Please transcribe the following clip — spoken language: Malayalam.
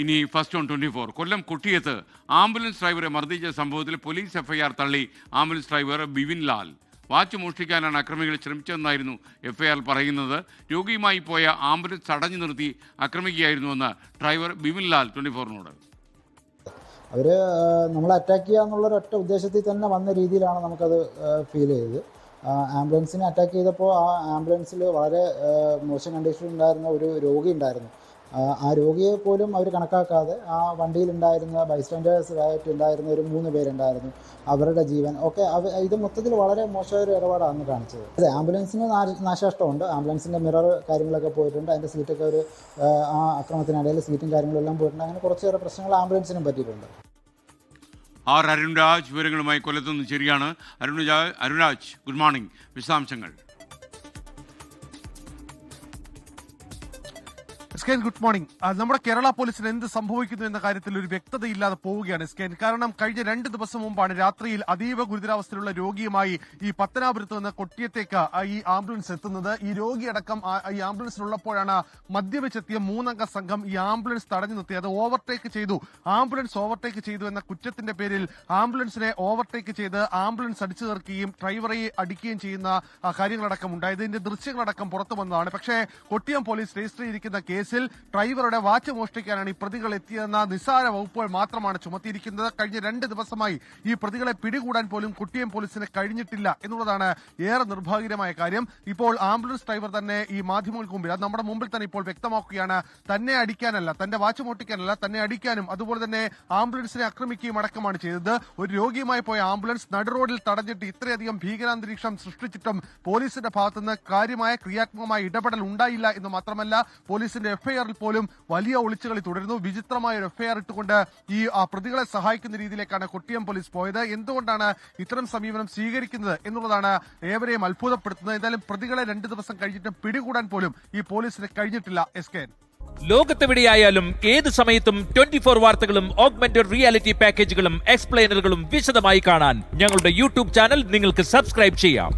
ഇനി ഫസ്റ്റ് ഓൺ 24. കൊല്ലം കുട്ടിയത്ത് ആംബുലൻസ് ഡ്രൈവറെ മർദ്ദിച്ച സംഭവത്തിൽ പോലീസ് എഫ്ഐആർ തള്ളി ambulance driver Bivin Lal. Watch മോഷ്ടിക്കാനാണ് അക്രമികൾ ശ്രമിച്ചതെന്നായിരുന്നു എഫ്ഐആർ പറയുന്നത്. രോഗിയുമായി പോയ ആംബുലൻസ് തടഞ്ഞു നിർത്തി ആക്രമിക്കുകയായിരുന്നുവെന്ന് ഡ്രൈവർ ബിവിൻ ലാൽ 24നോട്. അവർ നമ്മളെ അറ്റാക്ക് ചെയ്യുക എന്നുള്ളൊരൊറ്റ ഉദ്ദേശത്തിൽ തന്നെ വന്ന രീതിയിലാണ് നമുക്കത് ഫീൽ ചെയ്തത്. ആംബുലൻസിനെ അറ്റാക്ക് ചെയ്തപ്പോൾ ആ ആംബുലൻസിൽ വളരെ മോശം കണ്ടീഷനിൽ ഉണ്ടായിരുന്ന ഒരു രോഗി ഉണ്ടായിരുന്നു. ആ രോഗിയെ പോലും അവർ കണക്കാക്കാതെ ആ വണ്ടിയിലുണ്ടായിരുന്ന ബൈസ്റ്റാൻഡേഴ്സായിട്ട് ഉണ്ടായിരുന്ന ഒരു 3 പേരുണ്ടായിരുന്നു. അവരുടെ ജീവൻ ഒക്കെ ഇത് മൊത്തത്തിൽ വളരെ മോശമായ ഒരു ഇടപാടാണ് കാണിച്ചത്. അതെ, ആംബുലൻസിന് നാശനഷ്ടമുണ്ട്. ആംബുലൻസിൻ്റെ മിറർ കാര്യങ്ങളൊക്കെ പോയിട്ടുണ്ട്. അതിൻ്റെ സീറ്റൊക്കെ ഒരു ആ അക്രമത്തിനിടയിൽ സീറ്റും കാര്യങ്ങളും എല്ലാം പോയിട്ടുണ്ട്. അങ്ങനെ കുറച്ചേറെ പ്രശ്നങ്ങൾ ആംബുലൻസിനും പറ്റിയിട്ടുണ്ട്. അരുൺരാജ് വിവരങ്ങളുമായി കൊല്ലത്തുനിന്ന് ശരിയാണ്. Arunraj, good morning. വിശദാംശങ്ങൾ. എസ്കേൻ, ഗുഡ് മോർണിംഗ്. നമ്മുടെ കേരള പോലീസിന് എന്ത് സംഭവിക്കുന്നു എന്ന കാര്യത്തിൽ ഒരു വ്യക്തതയില്ലാതെ പോവുകയാണ് എസ്കേൻ. കാരണം കഴിഞ്ഞ 2 ദിവസം മുമ്പാണ് രാത്രിയിൽ അതീവ ഗുരുതരാവസ്ഥയിലുള്ള രോഗിയുമായി ഈ പത്തനാപുരത്ത് നിന്ന് കൊട്ടിയത്തേക്ക് ഈ ആംബുലൻസ് എത്തുന്നത്. ഈ രോഗിയടക്കം ഈ ആംബുലൻസിലുള്ളപ്പോഴാണ് മദ്യപിച്ചെത്തിയ 3 അംഗ സംഘം ഈ ആംബുലൻസ് തടഞ്ഞു നിർത്തി. അത് ഓവർടേക്ക് ചെയ്തു. ആംബുലൻസ് ഓവർടേക്ക് ചെയ്തു എന്ന കുറ്റത്തിന്റെ പേരിൽ ആംബുലൻസിനെ ഓവർടേക്ക് ചെയ്ത് ആംബുലൻസ് അടിച്ചു തീർക്കുകയും ഡ്രൈവറെ അടിക്കുകയും ചെയ്യുന്ന കാര്യങ്ങളടക്കം ഉണ്ടായത്. ഇതിന്റെ ദൃശ്യങ്ങളടക്കം പുറത്തു വന്നതാണ്. പക്ഷേ കൊട്ടിയം പോലീസ് രജിസ്റ്റർ ചെയ്തിരിക്കുന്ന കേസിൽ ഡ്രൈവറുടെ വാച്ച് മോഷ്ടിക്കാനാണ് ഈ പ്രതികൾ എത്തിയതെന്ന നിസ്സാര വകുപ്പുകൾ മാത്രമാണ് ചുമത്തിയിരിക്കുന്നത്. കഴിഞ്ഞ 2 ദിവസമായി ഈ പ്രതികളെ പിടികൂടാൻ പോലും കൊട്ടിയം പോലീസിന് കഴിഞ്ഞിട്ടില്ല എന്നുള്ളതാണ് ഏറെ നിർഭാഗ്യകരമായ കാര്യം. ഇപ്പോൾ ആംബുലൻസ് ഡ്രൈവർ തന്നെ ഈ മാധ്യമങ്ങൾക്ക് മുമ്പിൽ, അത് നമ്മുടെ മുമ്പിൽ തന്നെ ഇപ്പോൾ വ്യക്തമാക്കുകയാണ്, തന്നെ അടിക്കാനല്ല, തന്റെ വാച്ച് മോഷ്ടിക്കാനല്ല, തന്നെ അടിക്കാനും അതുപോലെ തന്നെ ആംബുലൻസിനെ ആക്രമിക്കുകയും അടക്കമാണ് ചെയ്തത്. ഒരു രോഗിയുമായി പോയ ആംബുലൻസ് നടുറോഡിൽ തടഞ്ഞിട്ട് ഇത്രയധികം ഭീകരാന്തരീക്ഷം സൃഷ്ടിച്ചിട്ടും പോലീസിന്റെ ഭാഗത്തുനിന്ന് കാര്യമായ ക്രിയാത്മകമായ ഇടപെടൽ ഉണ്ടായില്ല എന്ന് മാത്രമല്ല, പോലീസിന്റെ എഫ്ഐആറിൽ പോലും വലിയ ഒളിച്ചുകളി തുടരുന്നു. വിചിത്രമായ ഒരു എഫ്ഐആർ ഇട്ടുകൊണ്ട് ഈ പ്രതികളെ സഹായിക്കുന്ന രീതിയിലേക്കാണ് കൊട്ടിയം പോലീസ് പോയത്. എന്തുകൊണ്ടാണ് ഇത്തരം സമീപനം സ്വീകരിക്കുന്നത് എന്നുള്ളതാണ് ഏവരെയും അത്ഭുതപ്പെടുത്തുന്നത്. എന്തായാലും പ്രതികളെ 2 ദിവസം കഴിഞ്ഞിട്ടും പിടികൂടാൻ പോലും ഈ പോലീസിന് കഴിഞ്ഞിട്ടില്ല. എസ്കേൻ, ലോകത്തെവിടെയായാലും ഏത് സമയത്തും 24 വാർത്തകളും ഓഗ്മെന്റഡ് റിയാലിറ്റി പാക്കേജുകളും എക്സ്പ്ലെയിനറുകളും വിശദമായി കാണാൻ ഞങ്ങളുടെ യൂട്യൂബ് ചാനൽ നിങ്ങൾക്ക് സബ്സ്ക്രൈബ് ചെയ്യാം.